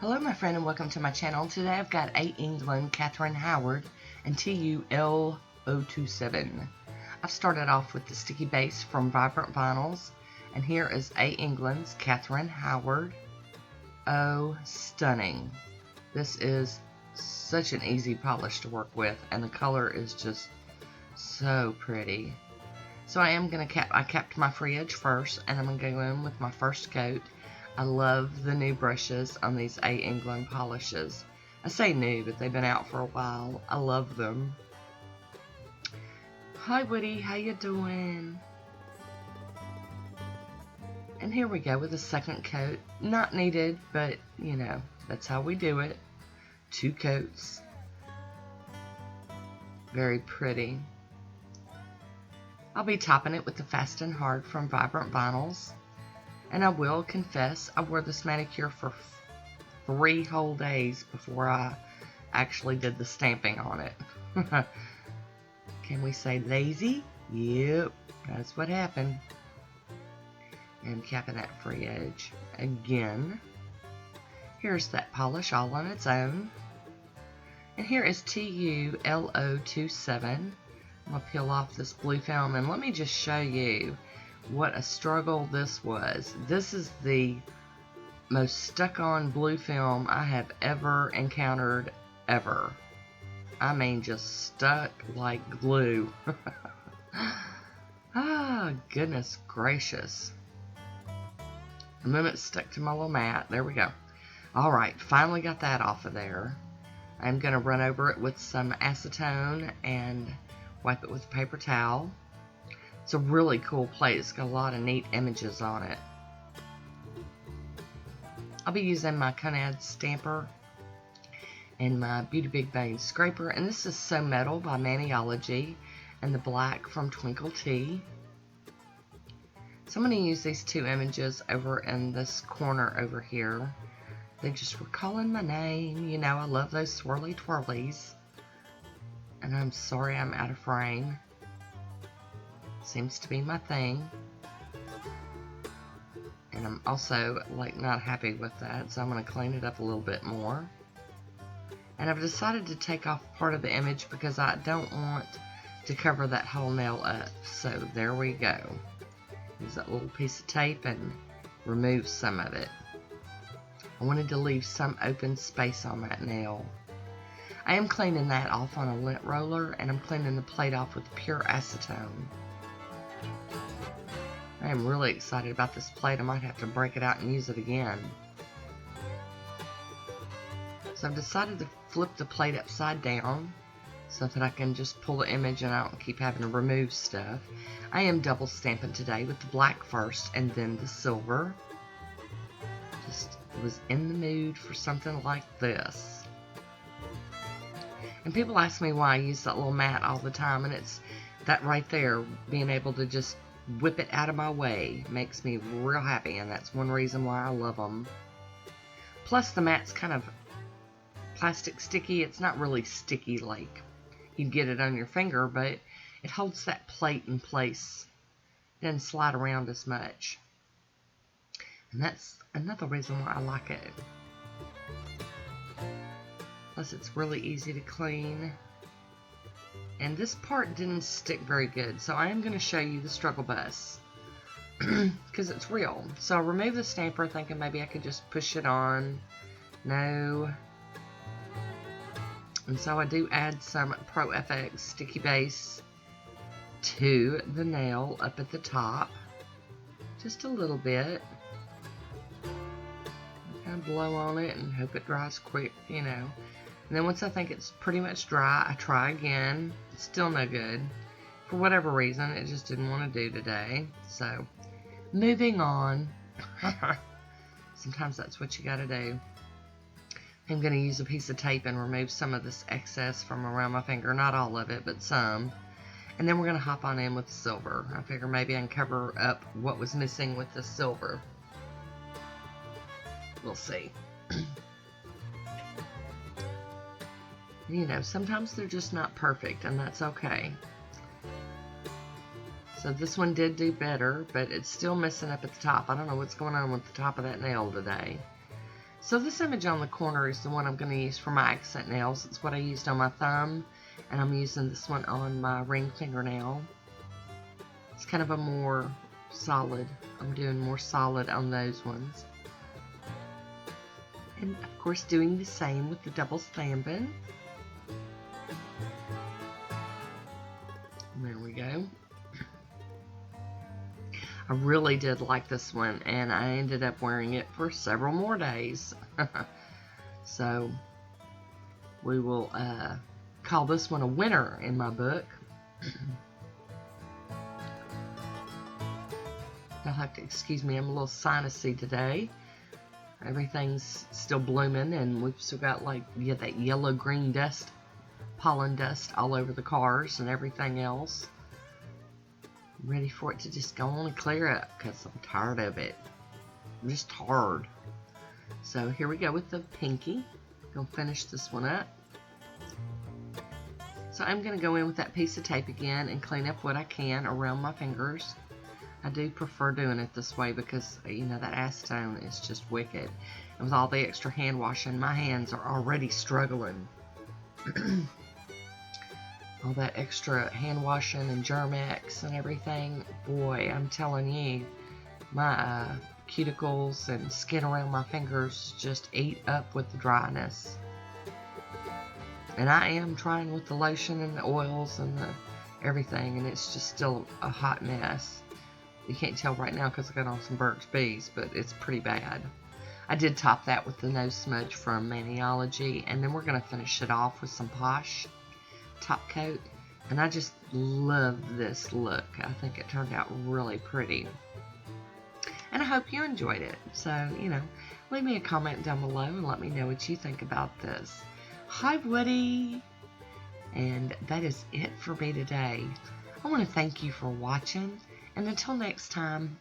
Hello my friend and welcome to my channel. Today I've got A. England, Catherine Howard, and TU-L027. I've started off with the sticky base from Vibrant Vinyls, and here is A. England's Catherine Howard. Oh, stunning. This is such an easy polish to work with, and the color is just so pretty. So I capped my free edge first, and I'm going to go in with my first coat. I love the new brushes on these A. England polishes. I say new, but they've been out for a while. I love them. Hi Woody, how you doing? And here we go with a second coat. Not needed, but you know, that's how we do it. 2 coats. Very pretty. I'll be topping it with the Fast and Hard from Vibrant Vinyls. And I will confess, I wore this manicure for 3 whole days before I actually did the stamping on it. Can we say lazy? Yep, that's what happened. And capping that free edge again. Here's that polish all on its own. And here is TU-L027. I'm going to peel off this blue film and let me just show you what a struggle this was. This is the most stuck-on blue film I have ever encountered, ever. I mean, just stuck like glue. Ah, goodness gracious. And then it stuck to my little mat. There we go. Alright, finally got that off of there. I'm going to run over it with some acetone and wipe it with a paper towel. It's a really cool plate. It's got a lot of neat images on it. I'll be using my Conad stamper and my Beauty Big Bang scraper. And this is So Metal by Maniology and the black from Twinkle Tea. So I'm going to use these 2 images over in this corner over here. They just were calling my name. You know, I love those swirly twirlies. And I'm sorry I'm out of frame. Seems to be my thing. And I'm also like not happy with that, so I'm going to clean it up a little bit more. And I've decided to take off part of the image because I don't want to cover that whole nail up. So there we go. Use that little piece of tape and remove some of it. I wanted to leave some open space on that nail. I am cleaning that off on a lint roller, and I'm cleaning the plate off with pure acetone. I am really excited about this plate. I might have to break it out and use it again. So I've decided to flip the plate upside down so that I can just pull the image and I don't keep having to remove stuff. I am double stamping today with the black first and then the silver. Just was in the mood for something like this. And people ask me why I use that little mat all the time, and it's that right there, being able to just whip it out of my way makes me real happy, and that's one reason why I love them. Plus the mat's kind of plastic sticky. It's not really sticky like you'd get it on your finger, but it holds that plate in place. It doesn't slide around as much. And that's another reason why I like it. Plus it's really easy to clean. And this part didn't stick very good, so I am going to show you the struggle bus because it's real. So I removed the stamper thinking maybe I could just push it on. No. And so I do add some Pro FX sticky base to the nail up at the top. Just a little bit. I kind of blow on it and hope it dries quick, you know. And then once I think it's pretty much dry, I try again. It's still no good. For whatever reason, it just didn't want to do today. So, moving on. Sometimes that's what you gotta do. I'm going to use a piece of tape and remove some of this excess from around my finger. Not all of it, but some. And then we're going to hop on in with the silver. I figure maybe I can cover up what was missing with the silver. We'll see. You know, sometimes they're just not perfect, and that's okay. So this one did do better, but it's still missing up at the top. I don't know what's going on with the top of that nail today. So this image on the corner is the one I'm going to use for my accent nails. It's what I used on my thumb, and I'm using this one on my ring fingernail. It's kind of a more solid. I'm doing more solid on those ones. And of course doing the same with the double stamping. There we go. I really did like this one, and I ended up wearing it for several more days. So we will call this one a winner in my book. You'll have to excuse me, I'm a little sinusy today. Everything's still blooming, and we've still got like that yellow-green dust, pollen dust all over the cars and everything else. I'm ready for it to just go on and clear up because I'm tired of it. I'm just tired. So here we go with the pinky. Gonna finish this one up. So I'm gonna go in with that piece of tape again and clean up what I can around my fingers. I do prefer doing it this way because, you know, that acetone is just wicked. And with all the extra hand washing, my hands are already struggling. All that extra hand washing and Germex and everything, boy, I'm telling you, my cuticles and skin around my fingers just eat up with the dryness. And I am trying with the lotion and the oils and the everything, and it's just still a hot mess. You can't tell right now because I got on some Burt's Bees, but it's pretty bad. I did top that with the nose smudge from Maniology, and then we're going to finish it off with some Poshe top coat. And I just love this look. I think it turned out really pretty. And I hope you enjoyed it. So, you know, leave me a comment down below and let me know what you think about this. Hi, Woody! And that is it for me today. I want to thank you for watching. And until next time,